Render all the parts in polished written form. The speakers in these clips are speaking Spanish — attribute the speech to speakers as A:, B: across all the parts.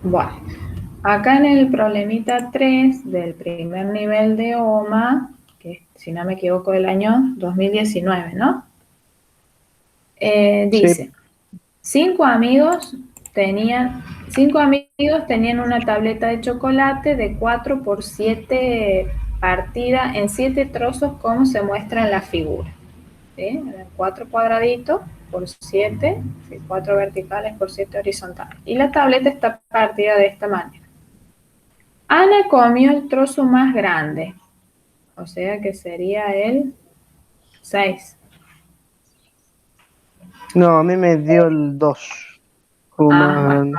A: Bueno, acá en el problemita 3 del primer nivel de OMA, que si no me equivoco del año 2019, ¿no?
B: Sí.
A: Dice, cinco amigos cinco amigos tenían una tableta de chocolate de 4 por 7 partida en 7 trozos como se muestra en la figura. ¿Sí? 4 cuadraditos por 7, 4 verticales por 7 horizontales. Y la tableta está partida de esta manera. Ana comió el trozo más grande, o sea que sería el 6.
B: No, a mí me dio el 2.
A: Bueno,
B: Human.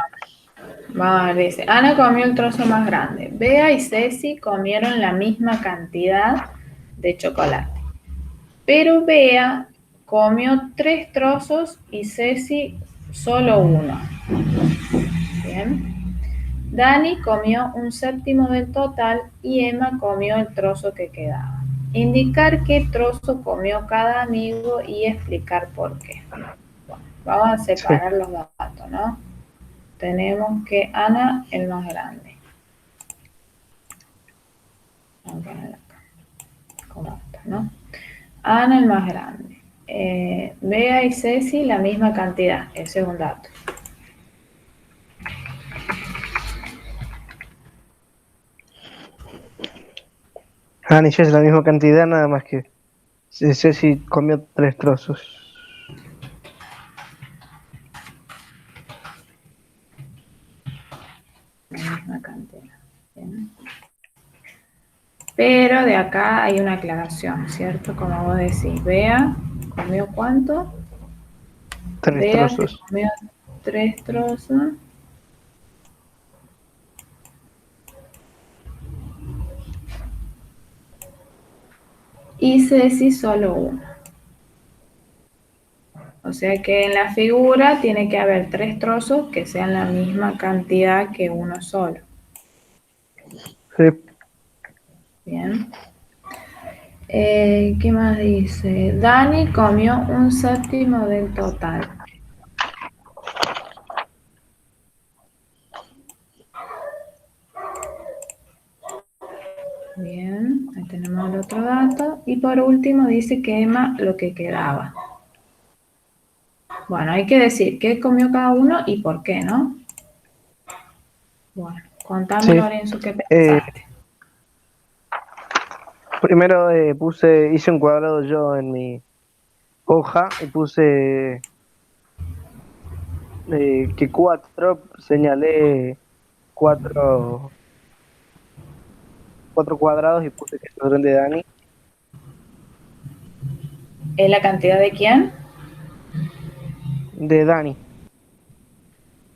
A: vamos a ver, dice, Ana comió el trozo más grande. Bea y Ceci comieron la misma cantidad de chocolate. Pero Bea comió 3 trozos y Ceci solo uno. Bien. Dani comió un séptimo del total y Emma comió el trozo que quedaba. Indicar qué trozo comió cada amigo y explicar por qué. Bueno, vamos a
B: Sí.
A: separar los datos, ¿no? Tenemos que Ana, el más grande. Vamos a poner acá, como esto, ¿no? Ana, el más grande. Bea y Ceci, la misma cantidad. Ese es un dato.
B: Ni es la misma cantidad, nada más que Ceci comió 3 trozos.
A: La misma cantidad. Bien. Pero de acá hay una aclaración, ¿cierto? Como vos decís, Bea comió ¿cuánto?
B: Tres
A: Bea se
B: trozos.
A: comió 3 trozos y Ceci solo uno. O sea que en la figura tiene que haber 3 trozos que sean la misma cantidad que uno solo.
B: Sí.
A: Bien. ¿Qué más dice? Dani comió un séptimo del total. Bien, ahí tenemos el otro dato. Y por último dice que Emma lo que quedaba. Bueno, hay que decir qué comió cada uno y por qué, ¿no? Bueno, contame
B: Sí.
A: Lorenzo, ¿qué
B: Eh,
A: pensaste?
B: Primero hice un cuadrado yo en mi hoja y puse que 4, señalé cuatro, 4 cuadrados y puse que son de Dani.
A: ¿Es la cantidad de quién?
B: De Dani.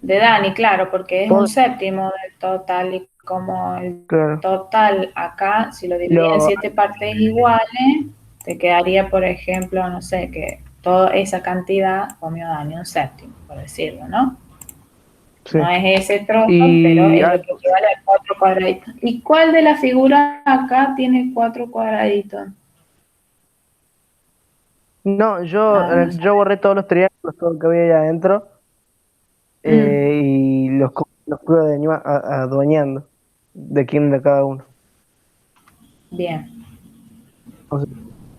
A: De Dani, claro, porque es un
B: Todo,
A: séptimo del total y como el
B: claro.
A: total acá, si lo dividía en
B: Lo,
A: 7 partes iguales, te quedaría, por ejemplo, no sé, que toda esa cantidad comió Dani, un séptimo, por decirlo, ¿no?
B: sí.
A: No es ese trozo, pero
B: Y
A: es lo que
B: puse.
A: equivale a 4 cuadraditos. ¿Y cuál de las figuras acá tiene 4 cuadraditos?
B: No, yo,
A: Ah, no
B: yo borré todos los triángulos, todo lo que había ahí adentro,
A: sé.
B: y los fui adueñando de quién de cada uno.
A: Bien.
B: O sea,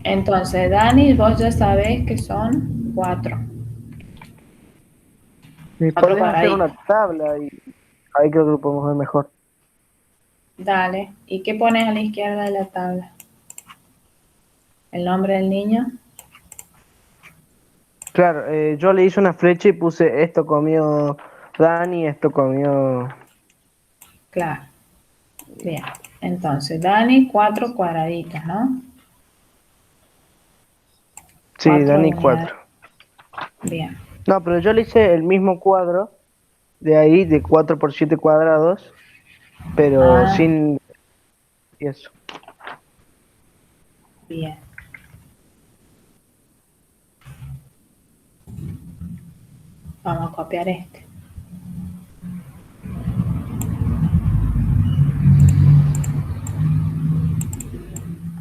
A: Entonces, Dani, vos ya sabés que son 4.
B: y
A: 4
B: podés hacer
A: cuadraditos.
B: una tabla y ahí creo que lo podemos ver mejor.
A: Dale. ¿Y qué pones a la izquierda de la tabla? ¿El nombre del niño?
B: Claro, yo le hice una flecha y puse esto comió Dani, esto comió.
A: Claro. Bien. Entonces, Dani, 4 cuadraditos, ¿no?
B: Sí,
A: 4
B: Dani
A: unidades.
B: 4.
A: Bien.
B: No, pero yo le hice el mismo cuadro de ahí, de 4 por 7 cuadrados, pero
A: Ah,
B: sin eso.
A: bien. Vamos a copiar este.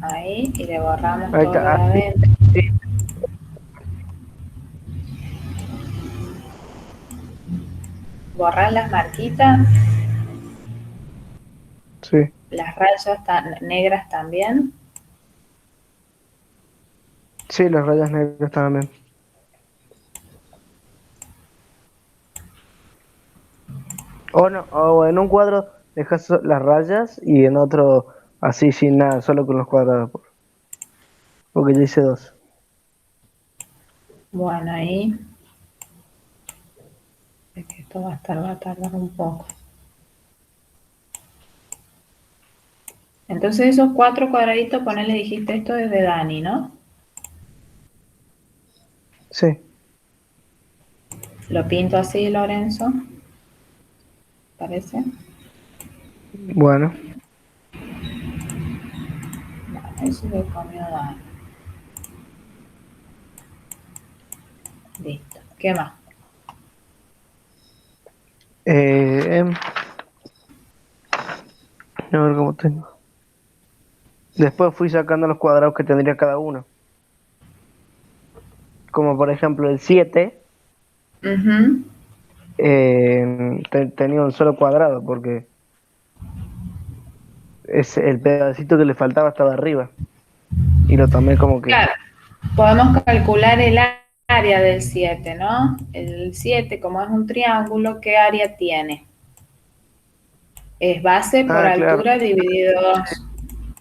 A: Ahí y le borramos
B: Ahí
A: todo lo
B: está,
A: de
B: así.
A: adentro.
B: Sí,
A: Borrar las marquitas.
B: Sí.
A: Las rayas negras también.
B: Sí, las rayas negras también. O no, o en un cuadro dejas las rayas y en otro así sin nada, solo con los cuadrados. Porque ya hice dos.
A: Bueno, ahí. Es que esto va a tardar un poco. Entonces esos 4 cuadraditos, ponele, dijiste esto es de Dani, ¿no?
B: Sí,
A: Lo pinto así, Lorenzo. ¿Parece?
B: bueno.
A: Bueno, eso lo comió Dani. Listo. ¿Qué más?
B: Eh, a ver cómo tengo. Después fui sacando los cuadrados que tendría cada uno. Como por ejemplo el 7
A: Ujú.
B: tenía un solo cuadrado porque el pedacito que le faltaba estaba arriba. Y lo tomé como que.
A: Claro, podemos calcular el área del 7, ¿no? El 7, como es un triángulo, ¿qué área tiene? Es base por
B: Ah, claro,
A: altura dividido 2,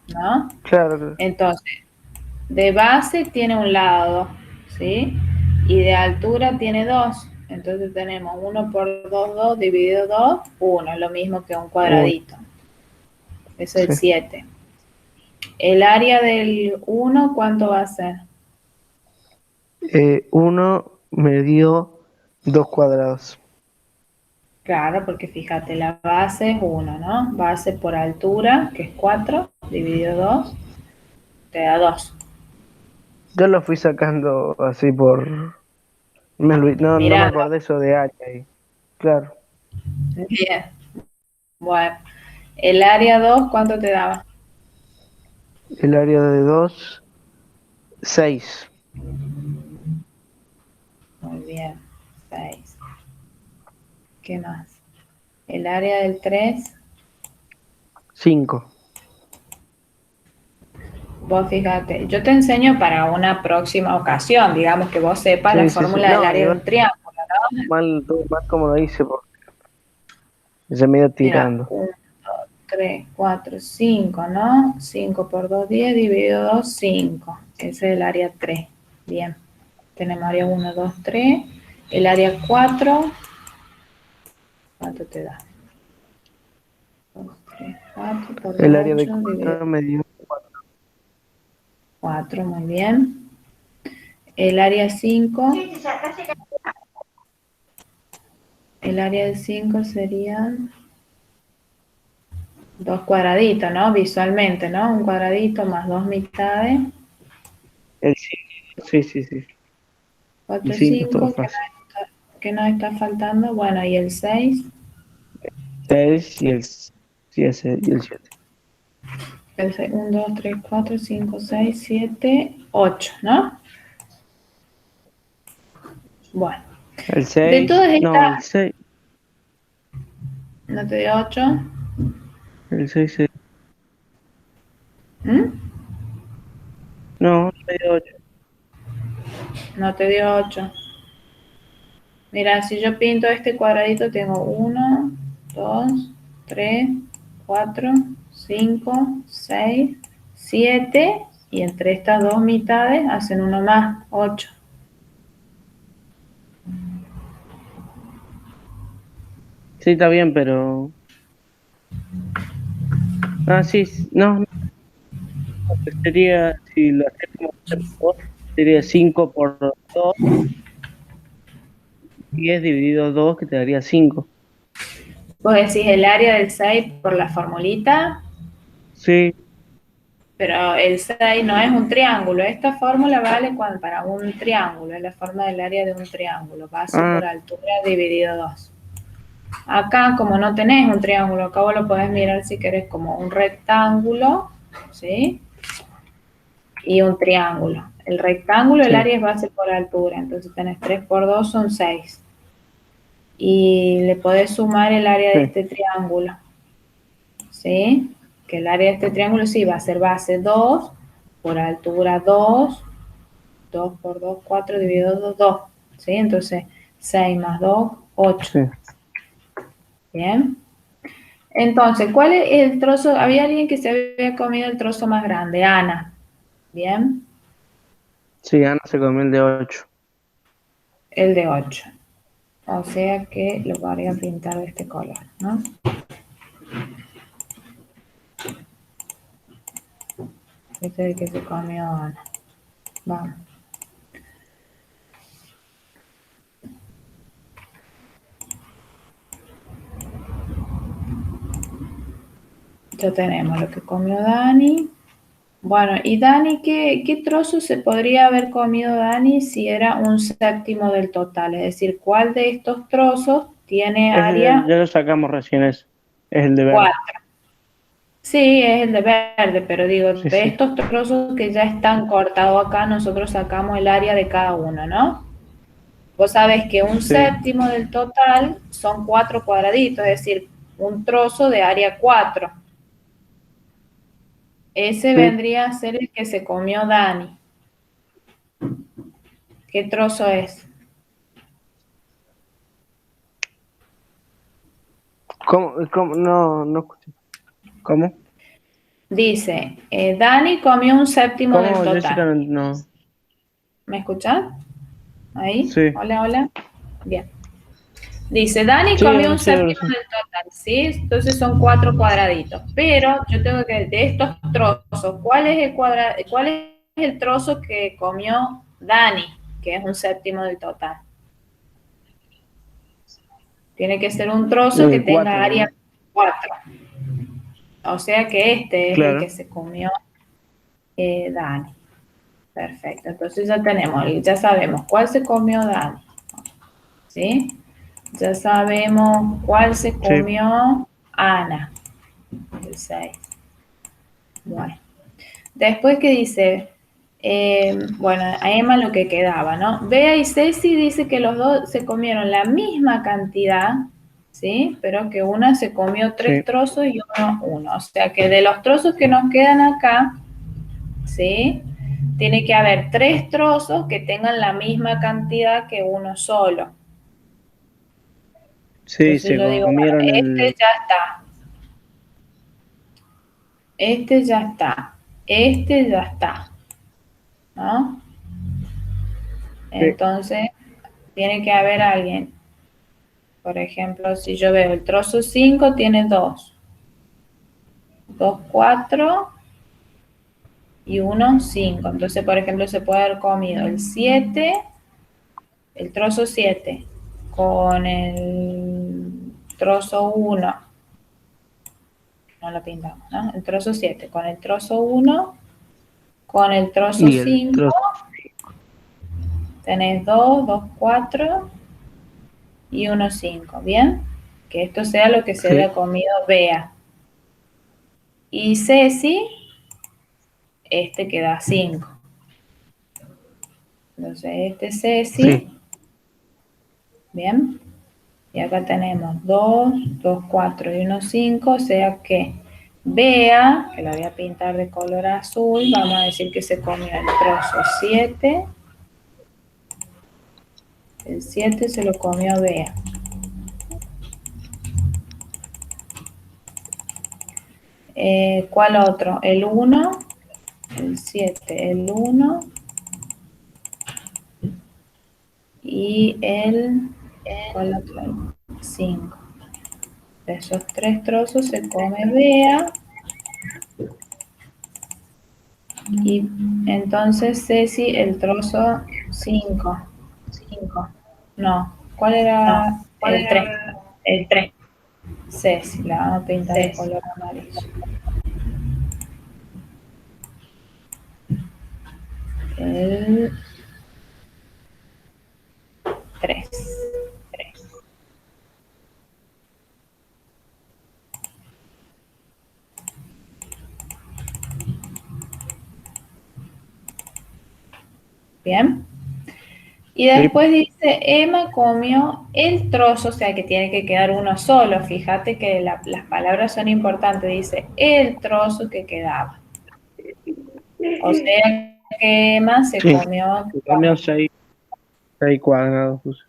A: ¿no?
B: claro,
A: Entonces, de base tiene un lado, ¿sí? Y de altura tiene 2. Entonces tenemos 1 por 2, 2 dividido 2, 1, lo mismo que un
B: uno,
A: cuadradito. Eso es el
B: sí.
A: 7. El área del 1, ¿cuánto va a ser?
B: Uno me dio 2 cuadrados.
A: Claro, porque fíjate, la base es 1, ¿no? Base por altura, que es 4, dividido 2, te da 2.
B: Yo lo fui sacando así por. No me
A: Mirando.
B: acordé eso de área ahí. Claro,
A: Bien. Bueno, el área 2, ¿cuánto te daba?
B: el área de 2 6
A: Muy bien, 6. ¿Qué más? El área del 3,
B: 5.
A: vos fíjate, yo te enseño para una próxima ocasión, digamos que vos sepas la
B: Sí, sí, sí.
A: fórmula del
B: No,
A: área de
B: igual
A: un triángulo, ¿no?
B: todo mal como lo hice, porque se me iba
A: Mira,
B: tirando.
A: 1, 2, 3, 4, 5, ¿no? 5 por 2, 10, dividido 2, 5. Ese es el área 3. Bien. Tenemos área 1, 2, 3. El área 4, ¿cuánto te da? 2, 3, 4 por 2,
B: El área de
A: 8, dividido
B: 4 me dio
A: 4, muy bien. El área 5, el área de 5 serían 2 cuadraditos, ¿no? Visualmente, ¿no? Un cuadradito más 2 mitades.
B: el 5. Sí, sí, sí. El
A: 4,
B: 5 es todo
A: 5,
B: fácil.
A: ¿qué nos está faltando? Bueno, y el 6.
B: 6 y el 7.
A: El 1, 2, 3, 4, 5, 6, 7, 8, ¿no? Bueno,
B: El
A: de
B: 6
A: todas
B: no,
A: estas,
B: el 6
A: ¿no te dio 8?
B: el 6
A: ¿Mm?
B: no, me dio 8.
A: No te dio 8. Mira, si yo pinto este cuadradito, tengo 1, 2, 3, 4, 5, 6, 7, y entre estas dos mitades hacen uno más, 8.
B: Sí, está bien, pero. Ah, sí, no, no, sería, si lo haces como vos, sería 5 por 2, 10 dividido 2 que te daría 5.
A: Vos decís el área del 6 por la formulita,
B: Sí,
A: pero el 6 no es un triángulo. Esta fórmula vale para un triángulo, es la forma del área de un triángulo, base
B: ah,
A: por altura dividido 2. Acá, como no tenés un triángulo, acá vos lo podés mirar si querés como un rectángulo, ¿sí? Y un triángulo. El rectángulo, el
B: sí,
A: área es base por altura, entonces tenés 3 por 2 son 6. Y le podés sumar el área de
B: sí,
A: este triángulo, ¿sí? que el área de este triángulo sí va a ser base 2, por altura 2, 2 por 2, 4 dividido 2, 2. ¿Sí? Entonces, 6 más 2, 8.
B: Sí.
A: Bien. Entonces, ¿cuál es el trozo? Había alguien que se había comido el trozo más grande, Ana. Bien.
B: Sí, Ana se comió el de 8.
A: El de 8. O sea que lo voy a pintar de este color, ¿no? Este es el que se comió Ana. Vamos. Ya tenemos lo que comió Dani. Bueno, y Dani, ¿qué trozo se podría haber comido Dani si era un séptimo del total? Es decir, ¿cuál de estos trozos tiene
B: Ese ya,
A: área
B: ya lo sacamos recién, ese. Es el de verde.
A: 4? Sí, es el de verde, pero digo,
B: Sí,
A: de
B: sí.
A: estos trozos que ya están cortados acá, nosotros sacamos el área de cada uno, ¿no? Vos sabés que un
B: Sí,
A: séptimo del total son 4 cuadraditos, es decir, un trozo de área 4. Ese
B: sí.
A: vendría a ser el que se comió Dani. ¿Qué trozo es?
B: ¿Cómo? ¿Cómo? No, no escuché. ¿Cómo?
A: Dice, Dani comió un séptimo del
B: ¿Cómo, Jessica?
A: total.
B: No. No.
A: ¿Me escuchás? Ahí,
B: Sí.
A: hola, hola. Bien. Dice, Dani
B: Sí,
A: comió
B: ahora
A: un
B: sí, ahora
A: séptimo
B: sí.
A: del total, ¿sí? Entonces son 4 cuadraditos. Pero yo tengo que, de estos trozos, ¿cuál es el trozo que comió Dani? Que es un séptimo del total. Tiene que ser un trozo que
B: El
A: tenga
B: 4,
A: área
B: ¿no?
A: 4. O sea que este es el que
B: Claro.
A: se comió Dani. Perfecto. Entonces ya sabemos cuál se comió Dani. ¿Sí? Ya sabemos cuál se
B: Sí.
A: comió Ana. El 6. Bueno. Después que dice, bueno, a Emma lo que quedaba, ¿no? Bea y Ceci dice que los dos se comieron la misma cantidad, ¿sí? Pero que una se comió 3
B: Sí.
A: trozos y uno. O sea que de los trozos que nos quedan acá, ¿sí? Tiene que haber 3 trozos que tengan la misma cantidad que uno solo.
B: Sí,
A: Entonces
B: se
A: yo digo, bueno,
B: comieron
A: este
B: el.
A: ya está, este ya está, este ya está, ¿no?
B: Sí.
A: Entonces tiene que haber alguien. Por ejemplo, si yo veo el trozo 5 tiene 2, 2, 4 y 1, 5. Entonces, por ejemplo, se puede haber comido el 7, el trozo 7 con el trozo 1. No lo pintamos, ¿no? El trozo 7 con el trozo 1, con el trozo
B: Y el
A: 5,
B: trozo.
A: tenés 2, 2, 4 y 1, 5. ¿Bien? Que esto sea lo que se
B: Sí.
A: haya comido Bea. Y Ceci, este queda 5. Entonces, este es
B: Sí.
A: Ceci. Bien. Y acá tenemos 2, 2, 4 y 1, 5. O sea que Bea, que la voy a pintar de color azul, vamos a decir que se comió el trozo 7. El 7 se lo comió Bea. ¿Cuál otro? El 1, el 7, el 1 y el, ¿cuál otro? 5. De esos 3 trozos se come Bea. Y entonces Ceci, el trozo 5. 5. No, ¿cuál era el 3?
B: El 3.
A: Ceci, la vamos a pintar de color amarillo. El 3. Bien. Y después dice, Emma comió el trozo, o sea que tiene que quedar uno solo. Fíjate que las palabras son importantes. Dice, el trozo que quedaba. O sea que Emma se
B: Sí,
A: comió,
B: comió seis cuadrados, puse.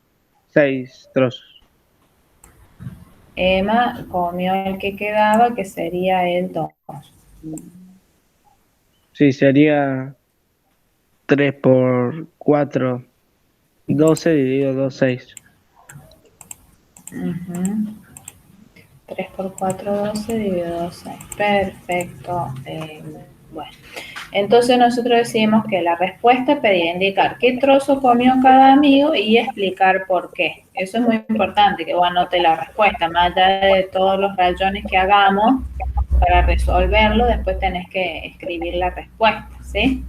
B: Seis trozos.
A: Emma comió el que quedaba, que sería el 2.
B: Sí, sería 3 por 4, 12 dividido 2, 6.
A: 3 por 4, 12, dividido 2, 6. Perfecto. Bueno, entonces nosotros decimos que la respuesta pedía indicar qué trozo comió cada amigo y explicar por qué. Eso es muy importante, que vos anotes la respuesta, más allá de todos los rayones que hagamos para resolverlo, después tenés que escribir la respuesta, ¿sí?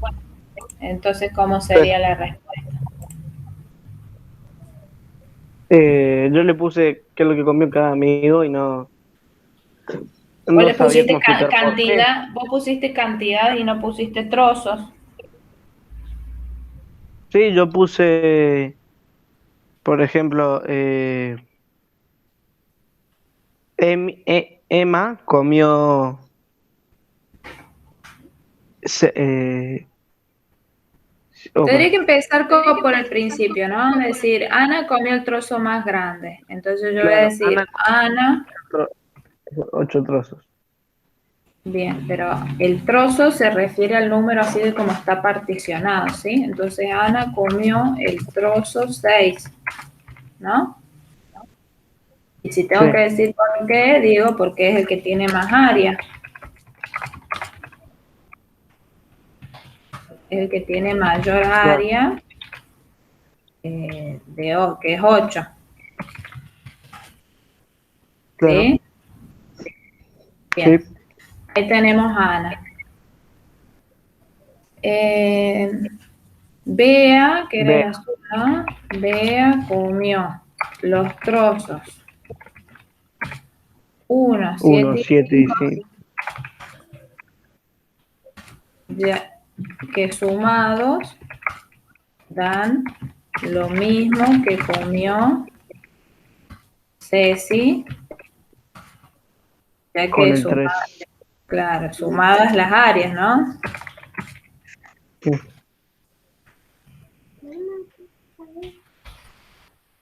A: Entonces, ¿cómo sería la respuesta?
B: Yo le puse qué es lo que comió cada amigo y
A: Vos
B: no
A: le
B: sabía
A: pusiste
B: cómo explicar por qué.
A: cantidad, vos pusiste cantidad y no pusiste trozos.
B: Sí, yo puse, por ejemplo, Emma comió se-
A: Tendría
B: bueno,
A: que empezar como por el principio, ¿no? Es decir, Ana comió el trozo más grande. Entonces yo voy a
B: claro,
A: decir, Ana,
B: comió 8 trozos.
A: bien, pero el trozo se refiere al número así de como está particionado, ¿sí? Entonces Ana comió el trozo 6, ¿no? Y si
B: Sí,
A: tengo que decir por qué, digo porque es el que tiene más área. Es el que tiene mayor
B: claro,
A: área, que es 8,
B: claro,
A: ¿sí?
B: sí,
A: Bien, ahí tenemos a Ana. Bea, que era
B: B,
A: la zona, Bea comió los trozos 1,
B: 1,
A: 7 y
B: 7 y
A: 5,
B: 5.
A: que sumados dan lo mismo que comió Ceci, ya
B: Con
A: que
B: el
A: sumadas,
B: 3.
A: claro, sumadas las áreas, ¿no?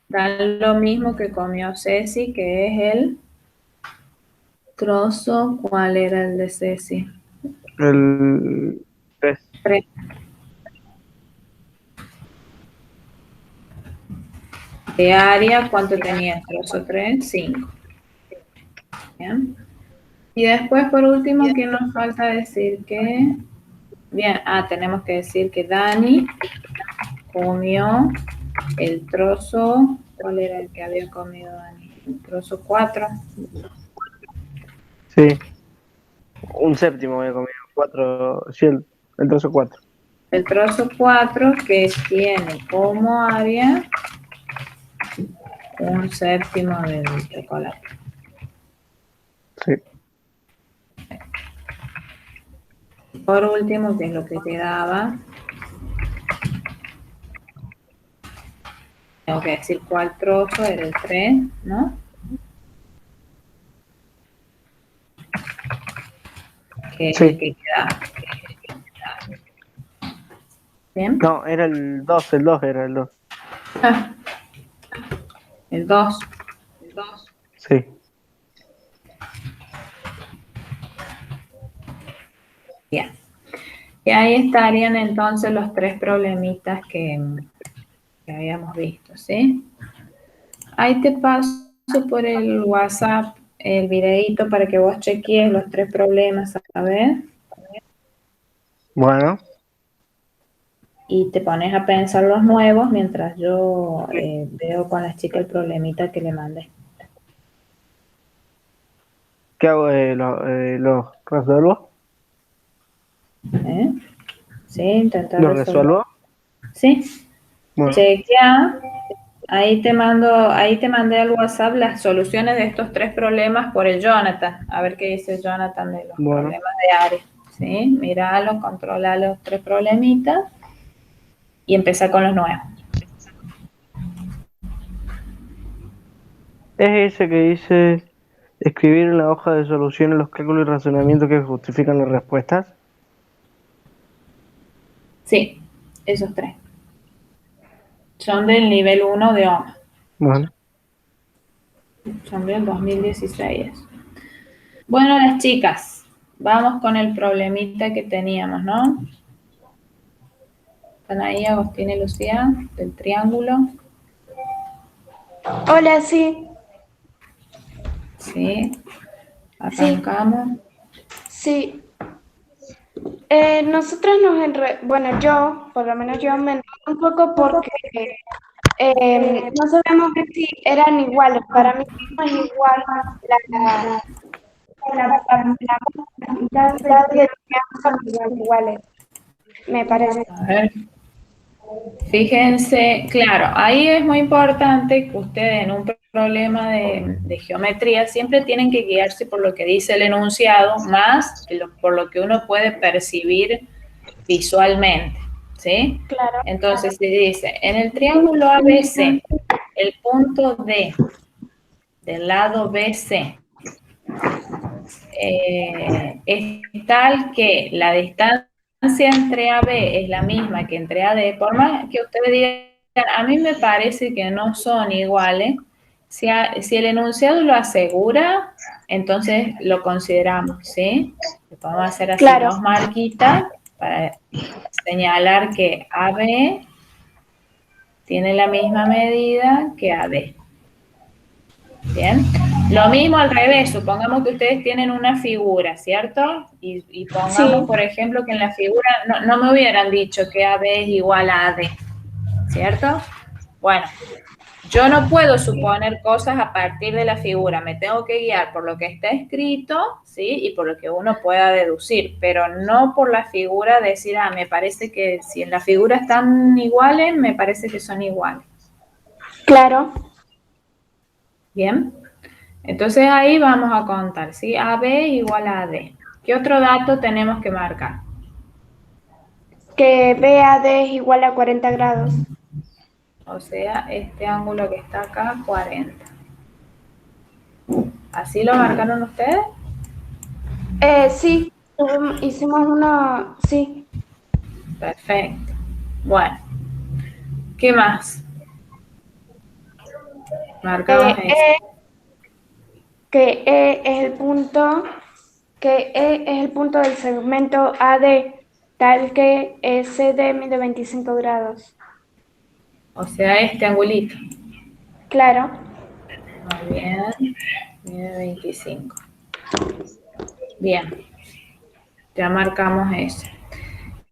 A: Dan lo mismo que comió Ceci, que es el trozo. ¿Cuál era el de Ceci?
B: El 3.
A: 3. De área, ¿cuánto tenía el trozo 3? 5. Bien. Y después, por último, ¿qué nos falta decir? Que, bien, tenemos que decir que Dani comió el trozo, ¿cuál era el que había comido Dani? El trozo 4.
B: Sí, un séptimo voy a comer. 4, sí, el trozo 4.
A: El trozo 4 que tiene como área un séptimo del chocolate.
B: Sí.
A: Por último, que es lo que quedaba, tengo que decir cuál trozo era el 3, ¿no? Que es el
B: Sí.
A: que quedaba. ¿Bien?
B: No, era el 2 era el 2.
A: Ah, el 2.
B: Sí.
A: Bien. Y ahí estarían entonces los 3 problemitas que habíamos visto, ¿sí? Ahí te paso por el WhatsApp el videito para que vos chequees los 3 problemas, a ver,
B: Bueno,
A: y te pones a pensar los nuevos mientras yo veo con la chica el problemita que le mandé.
B: ¿qué hago? ¿Los resuelvo?
A: ¿Eh? Sí, intentar
B: ¿Los
A: resolver.
B: resuelvo?
A: Sí,
B: Bueno,
A: chequea. Ahí te mandé al WhatsApp las soluciones de estos 3 problemas por el Jonathan. A ver qué dice Jonathan de los
B: bueno.
A: problemas de área. ¿Sí? Míralo, controla los 3 problemitas y empezá con los nuevos.
B: Es ese que dice escribir en la hoja de solución los cálculos y razonamientos que justifican las respuestas.
A: Sí, esos tres. Son del nivel 1 de OMA.
B: Bueno.
A: Son del 2016. Bueno, las chicas, vamos con el problemita que teníamos, ¿no? Están ahí Agustín y Lucía, del triángulo.
C: Hola, sí.
A: Sí, arrancamos.
C: Sí. Nosotros bueno, yo, por lo menos yo me enredé un poco porque no sabemos que si eran iguales. Para mí no es igual la mitad de son iguales, me parece.
A: A ver. Fíjense, claro, ahí es muy importante que ustedes en un problema de geometría siempre tienen que guiarse por lo que dice el enunciado más que por lo que uno puede percibir visualmente, ¿sí?
C: Claro.
A: Entonces, se dice, en el triángulo ABC, el punto D del lado BC es tal que la distancia entre AB es la misma que entre AD, por más que ustedes digan, a mí me parece que no son iguales, si el enunciado lo asegura, entonces lo consideramos, ¿sí? Podemos hacer así
C: Claro.
A: dos marquitas para señalar que AB tiene la misma medida que AD. Bien, lo mismo al revés, supongamos que ustedes tienen una figura, ¿cierto? Y pongamos,
C: Sí.
A: por ejemplo, que en la figura no me hubieran dicho que AB es igual a AD, ¿cierto? Bueno, yo no puedo suponer cosas a partir de la figura, me tengo que guiar por lo que está escrito, ¿sí? Y por lo que uno pueda deducir, pero no por la figura decir, me parece que si en la figura están iguales, me parece que son iguales.
C: Claro.
A: Bien. Entonces ahí vamos a contar, ¿sí? AB igual a AD. ¿Qué otro dato tenemos que marcar?
C: Que BAD es igual a 40 grados.
A: O sea, este ángulo que está acá, 40. ¿Así lo marcaron ustedes?
C: Sí, hicimos uno, sí.
A: Perfecto. Bueno, ¿qué más? Marcamos eso.
C: Que E es el punto, que E es el punto del segmento AD, tal que SD mide 25 grados.
A: O sea, este angulito.
C: Claro.
A: Muy bien. Mide 25. Bien. Ya marcamos eso.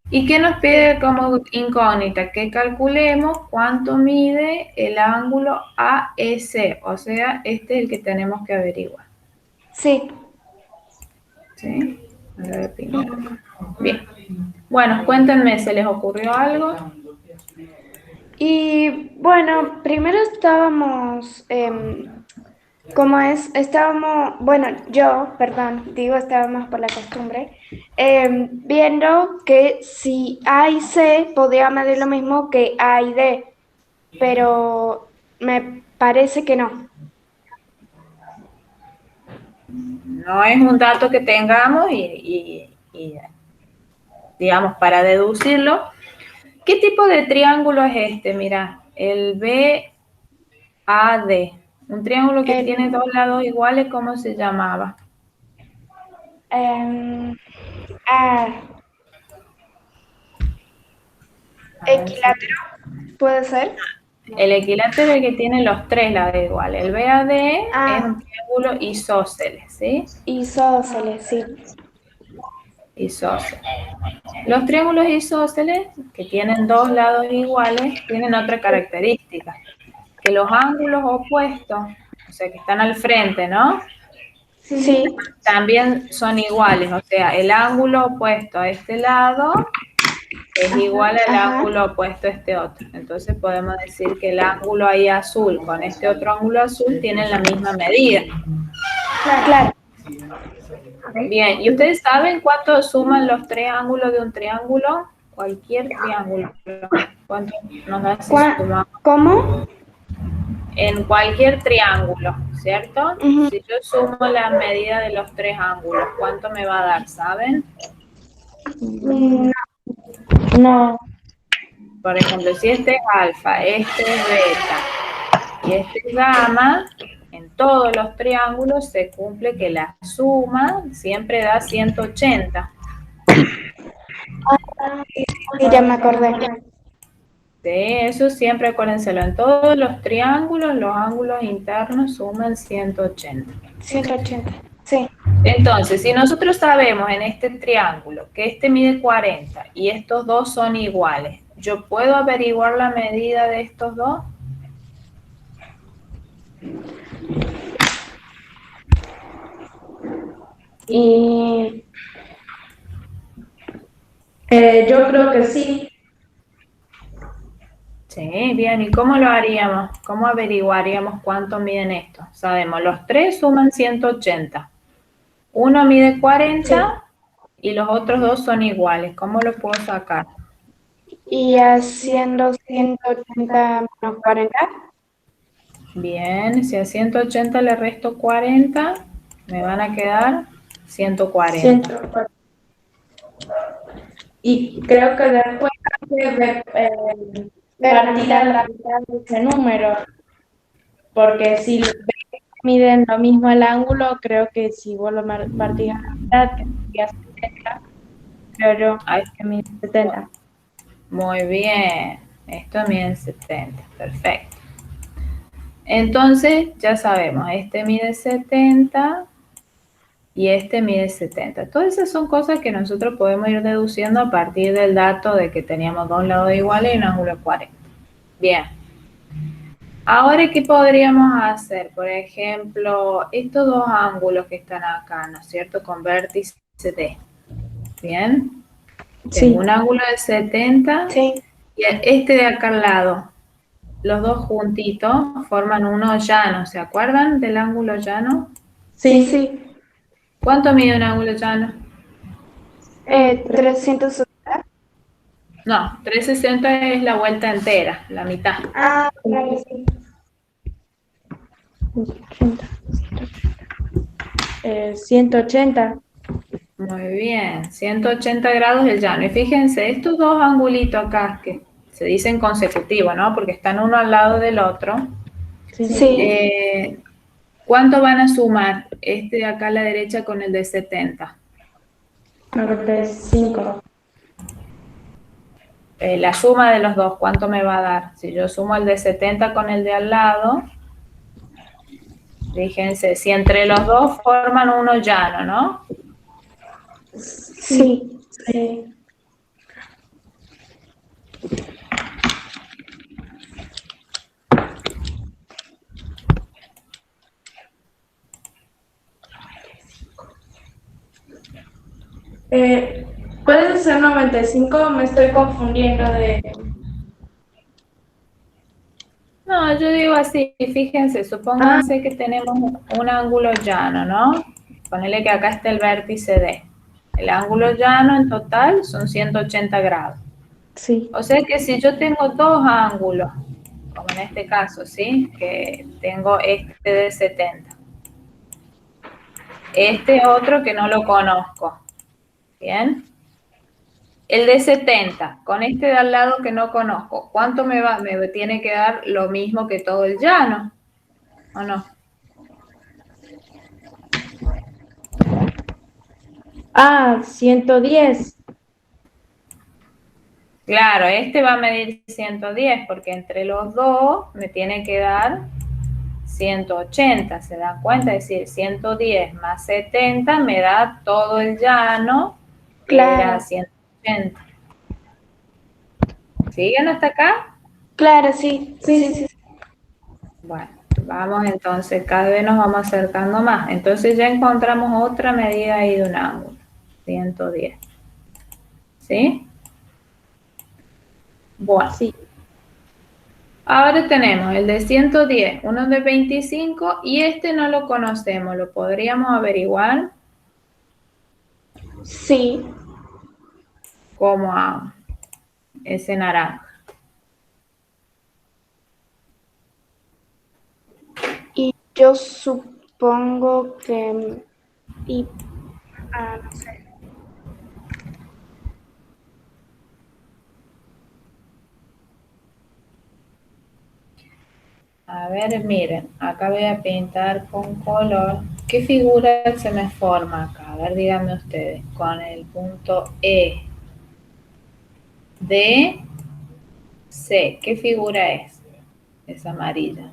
A: ¿Y qué nos pide como incógnita? Que calculemos cuánto mide el ángulo AEC, o sea, este es el que tenemos que averiguar.
C: Sí.
A: ¿Sí? A ver primero. Bien. Bueno, cuéntenme, ¿se les ocurrió algo?
C: Y bueno, primero estábamos, estábamos por la costumbre, viendo que si A y C podía medir lo mismo que A y D, pero me parece que no.
A: No es un dato que tengamos digamos, para deducirlo. ¿Qué tipo de triángulo es este? Mira, el BAD. Un triángulo que tiene dos lados iguales, ¿cómo se llamaba?
C: Equilátero, ¿puede ser?
A: El equilátero es el que tiene los tres lados iguales. El BAD es un triángulo isósceles, ¿sí?
C: Isósceles, sí.
A: Isósceles. Los triángulos isósceles, que tienen dos lados iguales, tienen otra característica, que los ángulos opuestos, o sea, que están al frente, ¿no?
C: Sí.
A: También son iguales, o sea, el ángulo opuesto a este lado es igual al ángulo opuesto a este otro. Entonces podemos decir que el ángulo ahí azul con este otro ángulo azul tienen la misma medida.
C: Claro.
A: Bien, ¿y ustedes saben cuánto suman los tres ángulos de un triángulo? Cualquier triángulo. ¿Cuánto nos da si sumamos?
C: ¿Cómo?
A: En cualquier triángulo, ¿cierto?
C: Ujú.
A: Si yo sumo la medida de los tres ángulos, ¿cuánto me va a dar, saben?
C: Mm, No,
A: Por ejemplo, si este es alfa, este es beta y este es gamma, en todos los triángulos se cumple que la suma siempre da 180.
C: sí, ya me acordé.
A: Sí, eso siempre acuérdenselo. En todos los triángulos, los ángulos internos suman 180.
C: 180. Sí.
A: Entonces, si nosotros sabemos en este triángulo que este mide 40 y estos dos son iguales, ¿yo puedo averiguar la medida de estos dos?
D: Y yo creo que sí.
A: Sí, bien. ¿Y cómo lo haríamos? ¿Cómo averiguaríamos cuánto miden estos? Sabemos, los tres suman 180. Uno mide 40 y los otros dos son iguales. ¿Cómo lo puedo sacar?
C: Y haciendo 180 menos 40.
A: Bien, si a 180 le resto 40, me van a quedar 140.
D: 140. Y creo que después hay que partir a la mitad de ese número, porque si miden lo mismo el ángulo, creo que si vos lo partís a la mitad, que sería 70, creo yo
A: Ahí
D: que mide 70.
A: muy bien, esto mide 70, perfecto. Entonces, ya sabemos, este mide 70 y este mide 70. Todas esas son cosas que nosotros podemos ir deduciendo a partir del dato de que teníamos dos lados iguales y un ángulo de 40. Bien. Ahora, ¿qué podríamos hacer? Por ejemplo, estos dos ángulos que están acá, ¿no es cierto? Con vértice D. Bien. Tengo
D: Sí,
A: un ángulo de 70
C: Sí.
A: y este de acá al lado. Los dos juntitos forman uno llano. ¿Se acuerdan del ángulo llano?
C: Sí,
D: sí.
C: sí.
A: ¿Cuánto mide un ángulo llano?
C: 300.
A: No, 360 es la vuelta entera, la mitad.
C: Ah, claro, sí.
D: 180.
A: Muy bien, 180 grados el llano. Y fíjense, estos dos angulitos acá que se dicen consecutivos, ¿no? Porque están uno al lado del otro.
D: Sí.
C: Sí.
A: ¿Cuánto van a sumar este de acá a la derecha con el de 70?
D: 95.
A: La suma de los dos, ¿cuánto me va a dar? Si yo sumo el de 70 con el de al lado, fíjense, si entre los dos forman uno llano, ¿no?
C: Sí.
D: Sí. ¿Puede ser 95? Me estoy confundiendo de...
A: No, yo digo así, fíjense, supónganse que tenemos un ángulo llano, ¿no? Ponele que acá está el vértice D. El ángulo llano en total son 180 grados.
D: Sí.
A: O sea que si yo tengo dos ángulos, como en este caso, ¿sí? Que tengo este de 70. Este otro que no lo conozco. ¿Bien? El de 70, con este de al lado que no conozco, ¿cuánto me va? Me tiene que dar lo mismo que todo el llano, ¿o no?
D: 110.
A: Claro, este va a medir 110 porque entre los dos me tiene que dar 180, ¿se dan cuenta? Es decir, 110 más 70 me da todo el llano, que era
C: Claro.
A: 180. ¿Siguen hasta acá?
C: Claro, sí.
D: Sí.
C: Sí.
A: Bueno, vamos entonces, cada vez nos vamos acercando más. Entonces ya encontramos otra medida ahí de un ángulo, 110. ¿Sí? Bueno,
D: Sí.
A: ahora tenemos el de 110, uno de 25 y este no lo conocemos, ¿lo podríamos averiguar?
C: Sí.
A: ¿Cómo hago? Ese naranja.
C: Yo supongo que... no sé.
A: A ver, miren, acá voy a pintar con color. ¿Qué figura se me forma acá? A ver, díganme ustedes. Con el punto E, D, C. ¿Qué figura es? Es amarilla.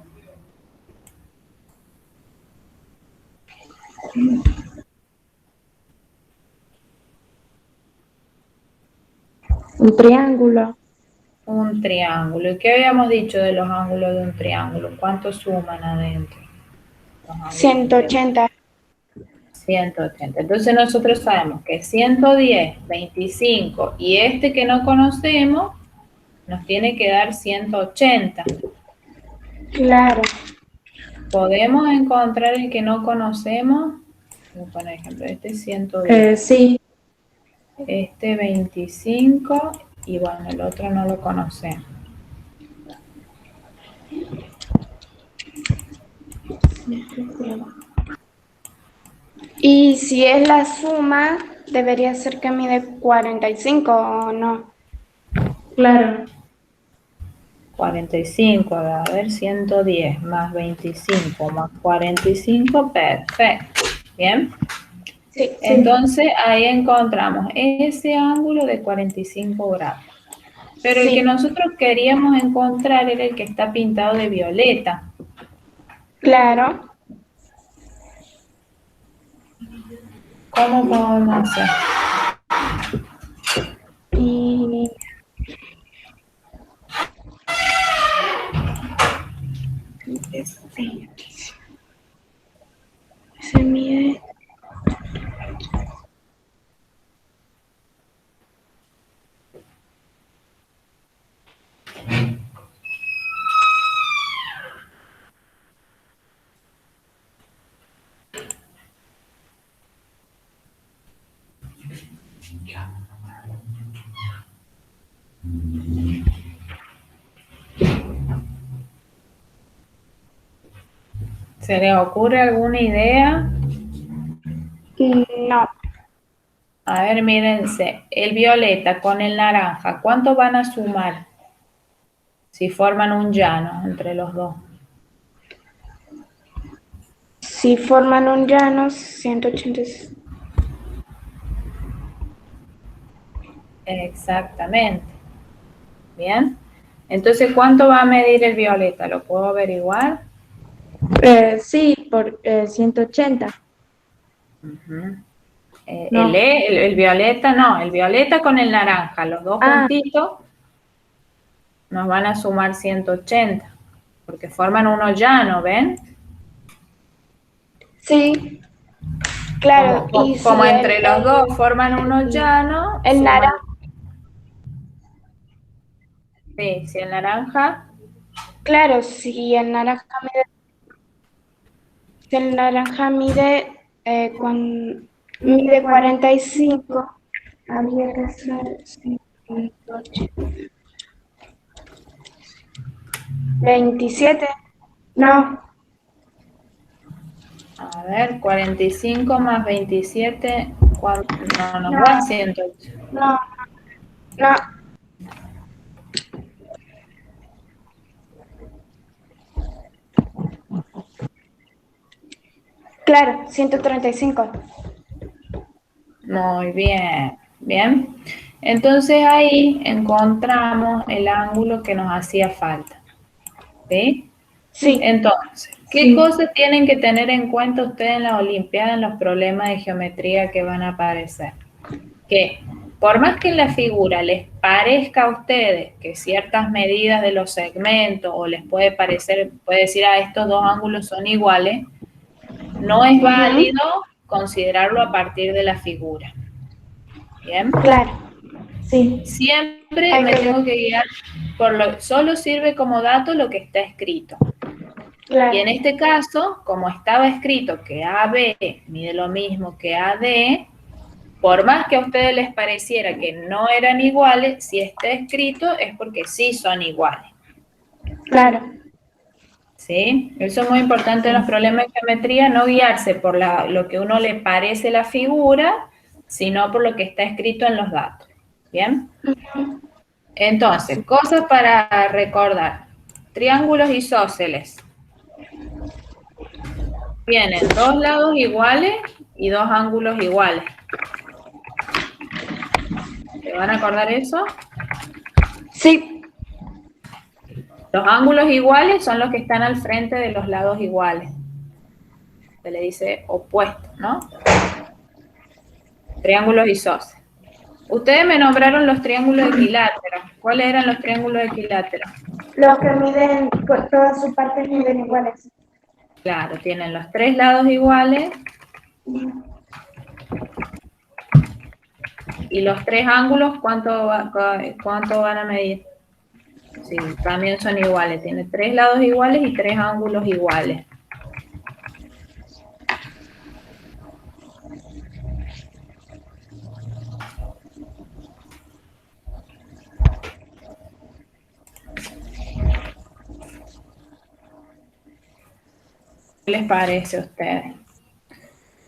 D: Un triángulo.
A: Un triángulo. ¿Y qué habíamos dicho de los ángulos de un triángulo? ¿Cuántos suman adentro? Los ángulos de un triángulo.
C: 180.
A: 180. Entonces nosotros sabemos que 110, 25 y este que no conocemos nos tiene que dar 180.
C: Claro.
A: ¿Podemos encontrar el que no conocemos? Por ejemplo, este 110,
D: Sí.
A: este 25 y bueno, el otro no lo conocemos.
C: Y si es la suma, debería ser que mide 45 o no.
D: Claro.
A: 45, a ver, 110 más 25 más 45, perfecto. Bien.
C: Sí.
A: Entonces ahí encontramos ese ángulo de 45 grados. Pero el
C: Sí.
A: que nosotros queríamos encontrar era el que está pintado de violeta.
C: Claro.
A: ¿Cómo podemos hacer?
C: Y se mide.
A: ¿Se les ocurre alguna idea?
C: No.
A: A ver, mírense, el violeta con el naranja, ¿cuánto van a sumar si forman un llano entre los dos?
C: Si forman un llano, 180.
A: Exactamente. Bien. Entonces, ¿cuánto va a medir el violeta? ¿Lo puedo averiguar?
D: Sí, por 180.
A: Ujú.
D: No.
A: El violeta, no, el violeta con el naranja, los dos juntitos, nos van a sumar 180, porque forman uno llano, ¿ven?
C: Sí. Claro.
A: Como entre los dos forman uno llano,
C: el
A: suman.
C: naranja.
A: Sí, si el naranja,
C: Claro, si el naranja mide, mide 45, habría que ser 180. 27. No,
A: a ver, 45 más 27, no, nos da 108.
C: no, no. Claro, 135.
A: Muy bien, bien. Entonces ahí encontramos el ángulo que nos hacía falta, ¿sí?
C: Sí.
A: Entonces, ¿qué cosas tienen que tener en cuenta ustedes en la Olimpiada en los problemas de geometría que van a aparecer? Que por más que en la figura les parezca a ustedes que ciertas medidas de los segmentos o les puede parecer, puede decir, estos dos ángulos son iguales, no es válido considerarlo a partir de la figura. ¿Bien?
C: Claro. Sí.
A: Siempre me tengo que guiar solo sirve como dato lo que está escrito.
C: Claro.
A: Y en este caso, como estaba escrito que AB mide lo mismo que AD, por más que a ustedes les pareciera que no eran iguales, si está escrito es porque sí son iguales.
C: Claro.
A: ¿sí? Eso es muy importante en los problemas de geometría, no guiarse por lo que uno le parece la figura, sino por lo que está escrito en los datos. ¿Bien? Entonces, cosas para recordar. Triángulos isósceles. Tienen dos lados iguales y dos ángulos iguales. ¿Te van a acordar eso?
C: Sí.
A: Los ángulos iguales son los que están al frente de los lados iguales. Se le dice opuesto, ¿no? Triángulos isósceles. Ustedes me nombraron los triángulos equiláteros. ¿Cuáles eran los triángulos equiláteros?
C: Los que miden, todas sus partes miden iguales.
A: Claro, tienen los tres lados iguales y los tres ángulos, ¿cuánto van a medir? Sí, también son iguales. Tiene tres lados iguales y tres ángulos iguales. ¿Qué les parece a ustedes?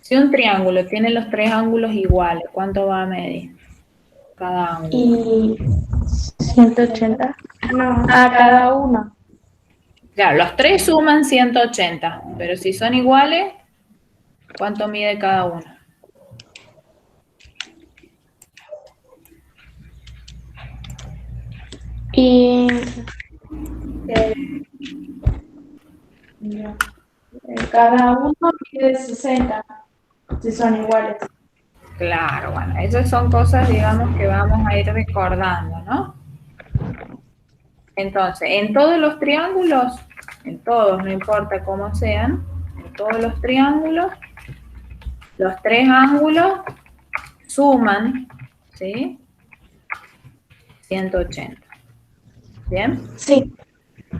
A: Si un triángulo tiene los tres ángulos iguales, ¿cuánto va a medir cada ángulo?
D: Y 180. No, a cada uno.
A: Claro, los tres suman 180, pero si son iguales, ¿cuánto mide cada uno?
D: Y cada uno mide 60, si son iguales.
A: Claro, bueno, esas son cosas, digamos, que vamos a ir recordando, ¿no? Entonces, en todos los triángulos, en todos, no importa cómo sean, en todos los triángulos, los tres ángulos suman, ¿sí? 180. ¿Bien?
C: Sí.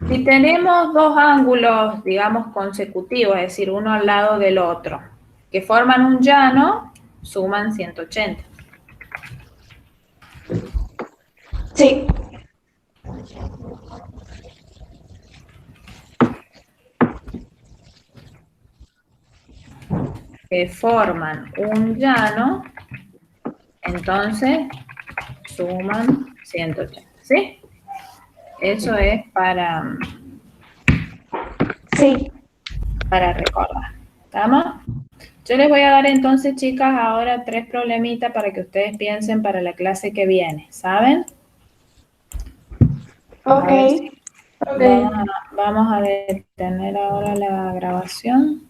A: Si tenemos dos ángulos, digamos, consecutivos, es decir, uno al lado del otro, que forman un llano, suman 180.
C: Sí.
A: Que forman un llano, entonces suman 180, ¿sí? Eso es
C: Sí.
A: para recordar. ¿Estamos? Yo les voy a dar entonces, chicas, ahora 3 problemitas para que ustedes piensen para la clase que viene, ¿saben?
C: Ok.
A: A ver si vamos a detener ahora la grabación.